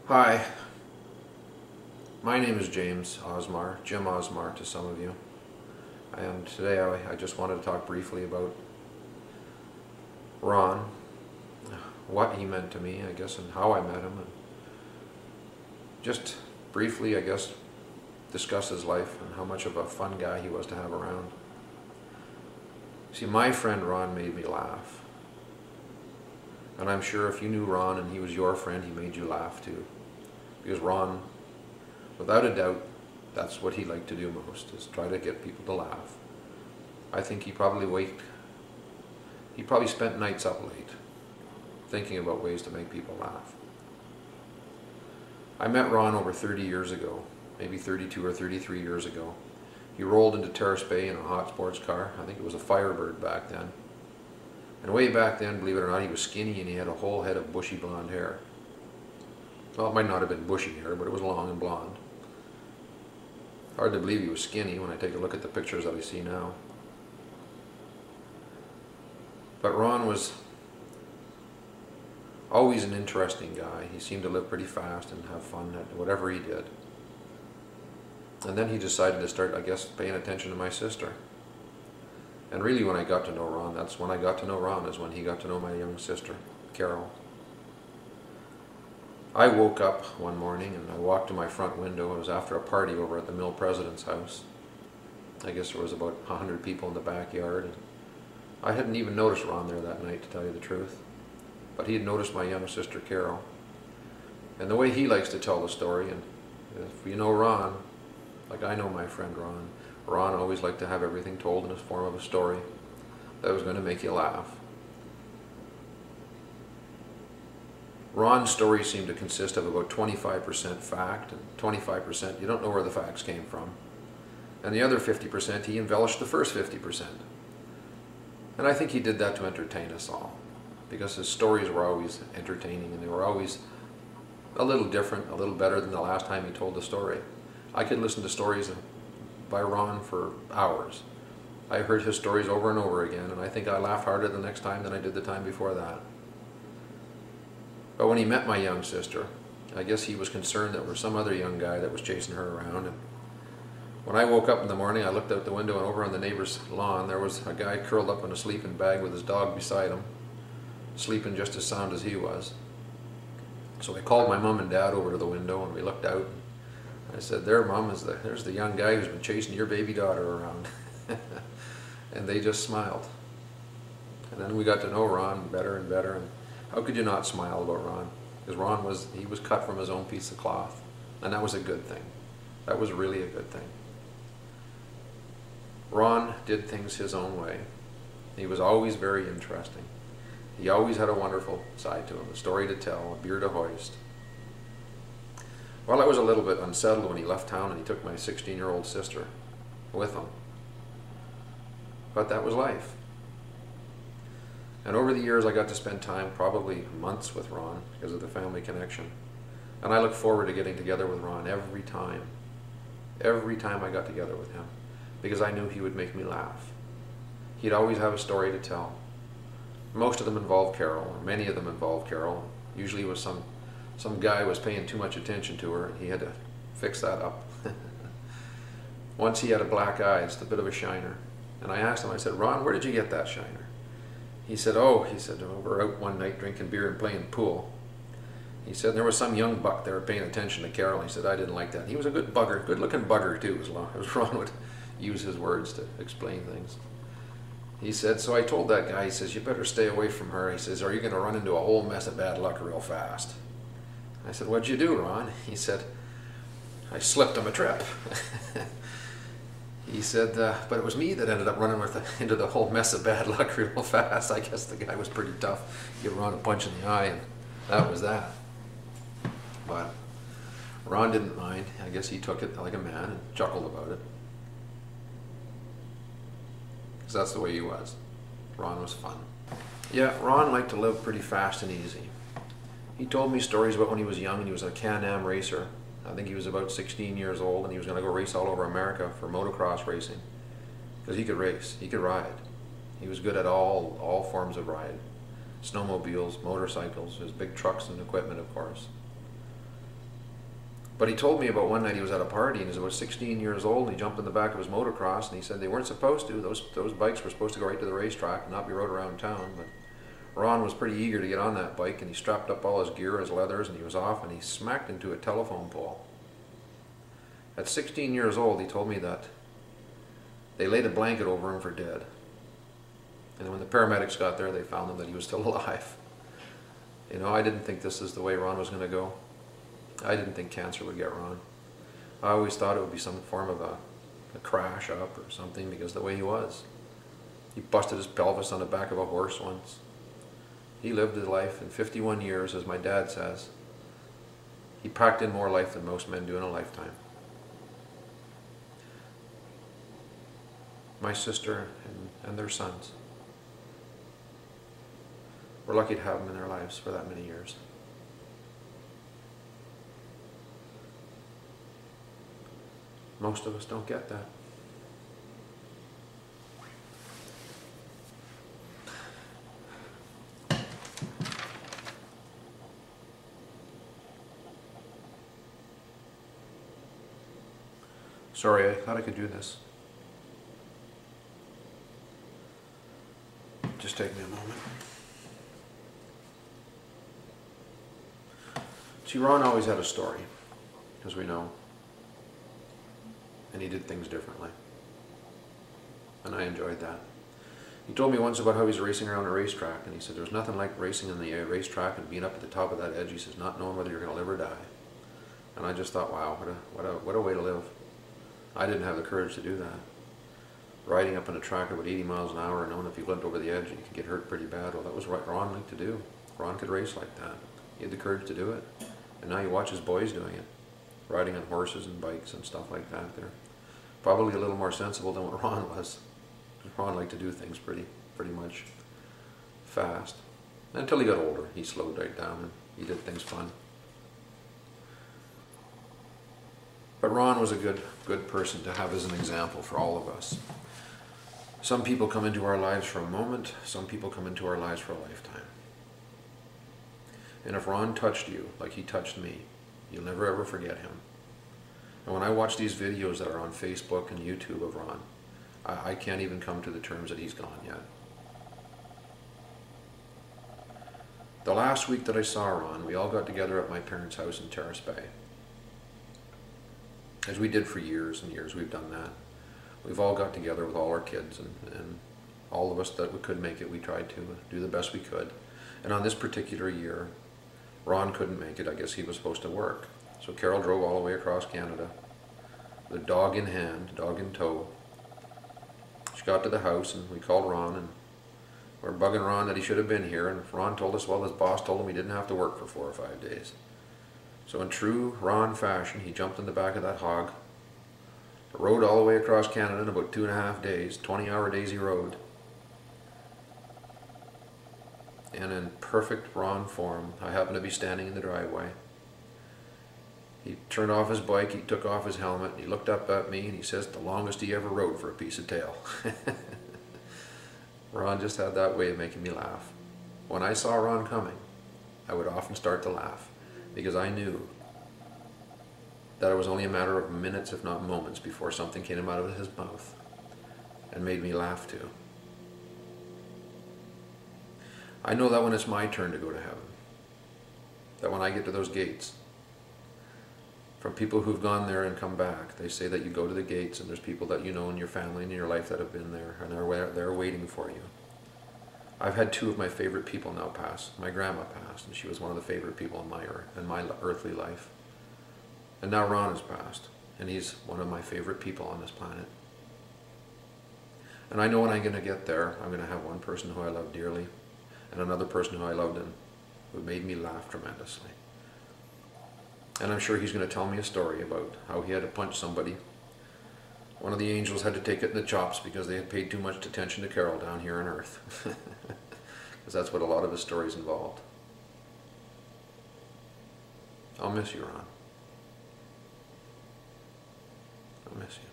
Hi, my name is James Osmar, Jim Osmar to some of you, and today I just wanted to talk briefly about Ron, what he meant to me, I guess, and how I met him, and just briefly, I guess, discuss his life and how much of a fun guy he was to have around. See, my friend Ron made me laugh, and I'm sure if you knew Ron and he was your friend, he made you laugh too, because Ron, without a doubt, that's what he liked to do most, is try to get people to laugh. I think he probably spent nights up late thinking about ways to make people laugh. I met Ron over 30 years ago, maybe 32 or 33 years ago. He rolled into Terrace Bay in a hot sports car. I think it was a Firebird back then. And way back then, believe it or not, he was skinny and he had a whole head of bushy blonde hair. Well, it might not have been bushy hair, but it was long and blonde. Hard to believe he was skinny when I take a look at the pictures that I see now. But Ron was always an interesting guy. He seemed to live pretty fast and have fun at whatever he did. And then he decided to start, I guess, paying attention to my sister. And really when I got to know Ron, that's when I got to know Ron, is when he got to know my young sister, Carol. I woke up one morning and I walked to my front window. It was after a party over at the mill president's house. I guess there was about 100 people in the backyard. And I hadn't even noticed Ron there that night, to tell you the truth. But he had noticed my young sister, Carol. And the way he likes to tell the story, and if you know Ron, like I know my friend Ron, Ron always liked to have everything told in the form of a story that was going to make you laugh. Ron's stories seemed to consist of about 25% fact and 25% you don't know where the facts came from. And the other 50% he embellished the first 50%. And I think he did that to entertain us all, because his stories were always entertaining and they were always a little different, a little better than the last time he told the story. I could listen to stories by Ron for hours. I heard his stories over and over again, and I think I laughed harder the next time than I did the time before that. But when he met my young sister, I guess he was concerned that there was some other young guy that was chasing her around. And when I woke up in the morning, I looked out the window, and over on the neighbor's lawn there was a guy curled up in a sleeping bag with his dog beside him, sleeping just as sound as he was. So I called my mom and dad over to the window, and we looked out. I said, "There, Mom, there's the young guy who's been chasing your baby daughter around." And they just smiled. And then we got to know Ron better and better. And how could you not smile about Ron? Because Ron was cut from his own piece of cloth. And that was a good thing. That was really a good thing. Ron did things his own way. He was always very interesting. He always had a wonderful side to him, a story to tell, a beer to hoist. Well, I was a little bit unsettled when he left town and he took my 16-year-old sister with him. But that was life. And over the years I got to spend time, probably months, with Ron because of the family connection. And I look forward to getting together with Ron every time. Every time I got together with him, because I knew he would make me laugh. He'd always have a story to tell. Most of them involved Carol, or many of them involved Carol. Usually it was some guy was paying too much attention to her and he had to fix that up. Once he had a black eye, just a bit of a shiner. And I asked him, I said, "Ron, where did you get that shiner?" He said, "Oh," he said, "we were out one night drinking beer and playing pool." He said, "There was some young buck there paying attention to Carol." He said, "I didn't like that." He was a good bugger, good looking bugger too, as Ron would use his words to explain things. He said, "So I told that guy," he says, "you better stay away from her." He says, "or you're going to run into a whole mess of bad luck real fast." I said, "What'd you do, Ron?" He said, "I slipped him a trip." He said, "But it was me that ended up running into the whole mess of bad luck real fast." I guess the guy was pretty tough. Give Ron a punch in the eye, and that was that. But Ron didn't mind. I guess he took it like a man and chuckled about it. Because that's the way he was. Ron was fun. Yeah, Ron liked to live pretty fast and easy. He told me stories about when he was young and he was a Can-Am racer. I think he was about 16 years old and he was going to go race all over America for motocross racing. Because he could race, he could ride. He was good at all forms of ride. Snowmobiles, motorcycles, his big trucks and equipment, of course. But he told me about one night he was at a party and he was about 16 years old and he jumped in the back of his motocross and he said they weren't supposed to. Those bikes were supposed to go right to the racetrack and not be rode around town. But Ron was pretty eager to get on that bike and he strapped up all his gear, his leathers, and he was off and he smacked into a telephone pole. At 16 years old, he told me that they laid a blanket over him for dead. And when the paramedics got there, they found him that he was still alive. You know, I didn't think this is the way Ron was going to go. I didn't think cancer would get Ron. I always thought it would be some form of a crash up or something because of the way he was. He busted his pelvis on the back of a horse once. He lived his life in 51 years, as my dad says. He packed in more life than most men do in a lifetime. My sister and their sons. We're lucky to have them in their lives for that many years. Most of us don't get that. Sorry, I thought I could do this. Just take me a moment. See, Ron always had a story, as we know. And he did things differently. And I enjoyed that. He told me once about how he's racing around a racetrack, and he said there's nothing like racing in the racetrack and being up at the top of that edge. He says, not knowing whether you're going to live or die. And I just thought, wow, what a way to live. I didn't have the courage to do that. Riding up on a track at about 80 miles an hour, knowing if you went over the edge you could get hurt pretty bad. Well, that was what Ron liked to do. Ron could race like that. He had the courage to do it. And now you watch his boys doing it. Riding on horses and bikes and stuff like that. They're probably a little more sensible than what Ron was. Ron liked to do things pretty much fast. Until he got older, he slowed right down and he did things fun. But Ron was a good person to have as an example for all of us. Some people come into our lives for a moment, some people come into our lives for a lifetime. And if Ron touched you like he touched me, you'll never ever forget him. And when I watch these videos that are on Facebook and YouTube of Ron, I can't even come to the terms that he's gone yet. The last week that I saw Ron, we all got together at my parents' house in Terrace Bay. As we did for years and years, we've done that. We've all got together with all our kids and all of us that we could make it, we tried to do the best we could. And on this particular year, Ron couldn't make it. I guess he was supposed to work. So Carol drove all the way across Canada, with a dog in hand, dog in tow. She got to the house and we called Ron and we're bugging Ron that he should have been here. And Ron told us, well, his boss told him he didn't have to work for 4 or 5 days. So in true Ron fashion, he jumped in the back of that hog, rode all the way across Canada in about 2.5 days, 20-hour days he rode. And in perfect Ron form, I happened to be standing in the driveway. He turned off his bike, he took off his helmet, he looked up at me and he says, the longest he ever rode for a piece of tail. Ron just had that way of making me laugh. When I saw Ron coming, I would often start to laugh because I knew that it was only a matter of minutes, if not moments, before something came out of his mouth and made me laugh too. I know that when it's my turn to go to heaven, that when I get to those gates, from people who've gone there and come back, they say that you go to the gates and there's people that you know in your family and in your life that have been there and they're waiting for you. I've had 2 of my favorite people now pass. My grandma passed and she was one of the favorite people in my earthly life. And now Ron has passed and he's one of my favorite people on this planet. And I know when I'm going to get there, I'm going to have one person who I love dearly and another person who I loved and who made me laugh tremendously. And I'm sure he's going to tell me a story about how he had to punch somebody. One of the angels had to take it in the chops because they had paid too much attention to Carol down here on earth. Because that's what a lot of his stories involved. I'll miss you, Ron. I'll miss you.